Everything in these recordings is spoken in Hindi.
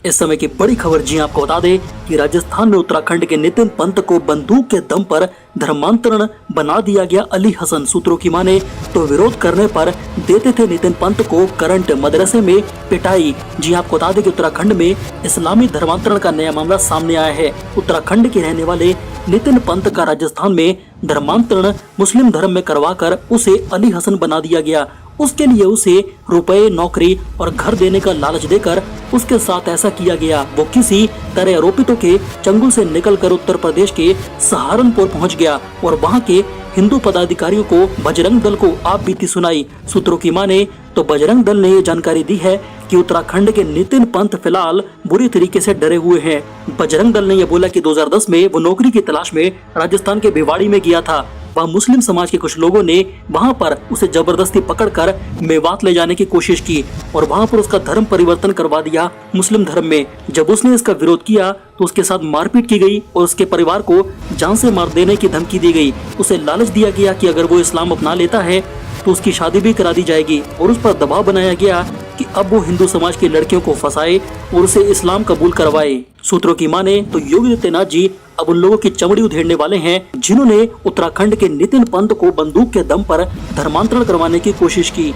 इस समय की बड़ी खबर जी आपको बता दें कि राजस्थान में उत्तराखंड के नितिन पंत को बंदूक के दम पर धर्मांतरण बना दिया गया। अली हसन सूत्रों की माने तो विरोध करने पर देते थे नितिन पंत को करंट, मदरसे में पिटाई। जी आपको बता दें कि उत्तराखंड में इस्लामी धर्मांतरण का नया मामला सामने आया है। उत्तराखंड के रहने वाले नितिन पंत का राजस्थान में धर्मांतरण मुस्लिम धर्म में करवाकर उसे अली हसन बना दिया गया। उसके लिए उसे रुपए, नौकरी और घर देने का लालच देकर उसके साथ ऐसा किया गया। वो किसी तरह आरोपितों के चंगुल से निकलकर उत्तर प्रदेश के सहारनपुर पहुंच गया और वहां के हिंदू पदाधिकारियों को बजरंग दल को आप बीती सुनाई। सूत्रों की माने तो बजरंग दल ने ये जानकारी दी है कि उत्तराखंड के नितिन पंत फिलहाल बुरी तरीके से डरे हुए हैं। बजरंग दल ने यह बोला कि 2010 में वो नौकरी की तलाश में राजस्थान के भिवाड़ी में गया था। वह मुस्लिम समाज के कुछ लोगों ने वहां पर उसे जबरदस्ती पकड़कर मेवात ले जाने की कोशिश की और वहां पर उसका धर्म परिवर्तन करवा दिया मुस्लिम धर्म में। जब उसने इसका विरोध किया तो उसके साथ मारपीट की गई और उसके परिवार को जान से मार देने की धमकी दी गई। उसे लालच दिया गया कि अगर वो इस्लाम अपना लेता है तो उसकी शादी भी करा दी जाएगी और उस पर दबाव बनाया गया कि अब वो हिंदू समाज की लड़कियों को फंसाए और उसे इस्लाम कबूल करवाए। सूत्रों की माने तो योगी आदित्यनाथ जी अब उन लोगों की चमड़ी उधेड़ने वाले हैं जिन्होंने उत्तराखंड के नितिन पंत को बंदूक के दम पर धर्मांतरण करवाने की कोशिश की।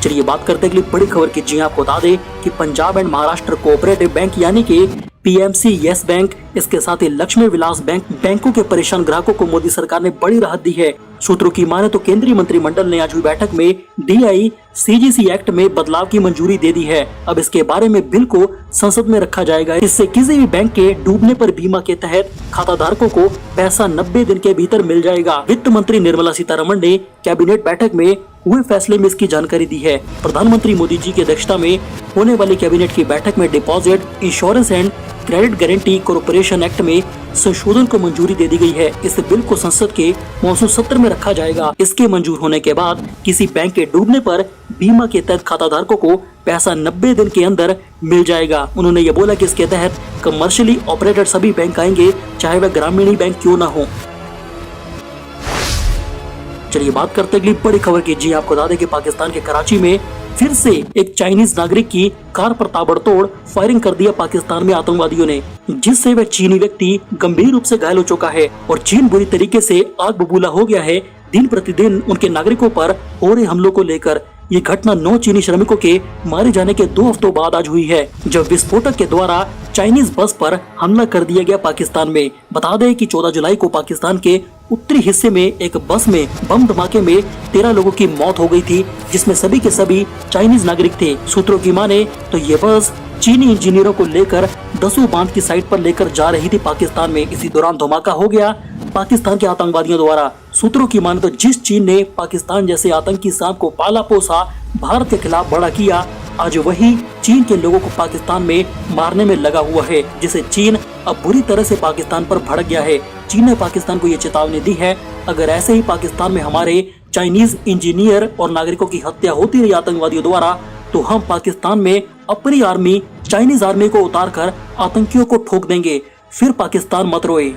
चलिए बात करते हैं अगली बड़ी खबर की। जी आपको बता दें कि Punjab and Maharashtra cooperative bank यानी कि पीएमसी, यस बैंक, इसके साथ ही लक्ष्मी विलास बैंक बैंकों के परेशान ग्राहकों को मोदी सरकार ने बड़ी राहत दी है। सूत्रों की माने तो केंद्रीय मंत्रिमंडल ने आज हुई बैठक में DICGC एक्ट में बदलाव की मंजूरी दे दी है। अब इसके बारे में बिल को संसद में रखा जाएगा। इससे किसी भी बैंक के डूबने पर बीमा के तहत खाताधारकों को पैसा 90 दिन के भीतर मिल जाएगा। वित्त मंत्री निर्मला सीतारमण ने कैबिनेट बैठक में हुए फैसले में इसकी जानकारी दी है। प्रधानमंत्री मोदी जी की अध्यक्षता में होने वाली कैबिनेट की बैठक में deposit insurance and credit guarantee corporation act में संशोधन को मंजूरी दे दी गई है। इस बिल को संसद के मॉनसून सत्र में रखा जाएगा। इसके मंजूर होने के बाद किसी बैंक के डूबने पर बीमा के तहत खाताधारकों को पैसा 90 दिन के अंदर मिल जाएगा। उन्होंने ये बोला कि इसके तहत कमर्शियली ऑपरेटेड सभी बैंक आएंगे, चाहे वह ग्रामीण बैंक क्यों ना हो। चलिए बात करते अगली बड़ी खबर की। जी आपको बता दें कि पाकिस्तान के कराची में फिर से एक चाइनीज नागरिक की कार पर ताबड़तोड़ फायरिंग कर दिया पाकिस्तान में आतंकवादियों ने, जिससे वह चीनी व्यक्ति गंभीर रूप से घायल हो चुका है और चीन बुरी तरीके से आग बबूला हो गया है दिन प्रतिदिन उनके नागरिकों पर हो रहे हमलों को लेकर। ये घटना 9 चीनी श्रमिकों के मारे जाने के 2 हफ्तों बाद आज हुई है, जब विस्फोटक के द्वारा चाइनीज बस पर हमला कर दिया गया पाकिस्तान में। बता दें कि 14 जुलाई को पाकिस्तान के उत्तरी हिस्से में एक बस में बम धमाके में 13 लोगों की मौत हो गई थी, जिसमें सभी के सभी चाइनीज नागरिक थे। सूत्रों की माने तो ये बस चीनी इंजीनियरों को लेकर दसू बांध की साइट पर लेकर जा रही थी पाकिस्तान में। इसी दौरान धमाका हो गया पाकिस्तान के आतंकवादियों द्वारा। सूत्रों की माने तो जिस चीन ने पाकिस्तान जैसे आतंकी सांप को पाला पोसा भारत के खिलाफ बड़ा किया, आज वही चीन के लोगों को पाकिस्तान में मारने में लगा हुआ है, जिसे चीन अब बुरी तरह से पाकिस्तान पर भड़क गया है। चीन ने पाकिस्तान को ये चेतावनी दी है, अगर ऐसे ही पाकिस्तान में हमारे चाइनीज इंजीनियर और नागरिकों की हत्या होती रही आतंकवादियों द्वारा, तो हम पाकिस्तान में अपनी आर्मी चाइनीज आर्मी को उतार कर आतंकियों को ठोक देंगे। फिर पाकिस्तान मत रोए।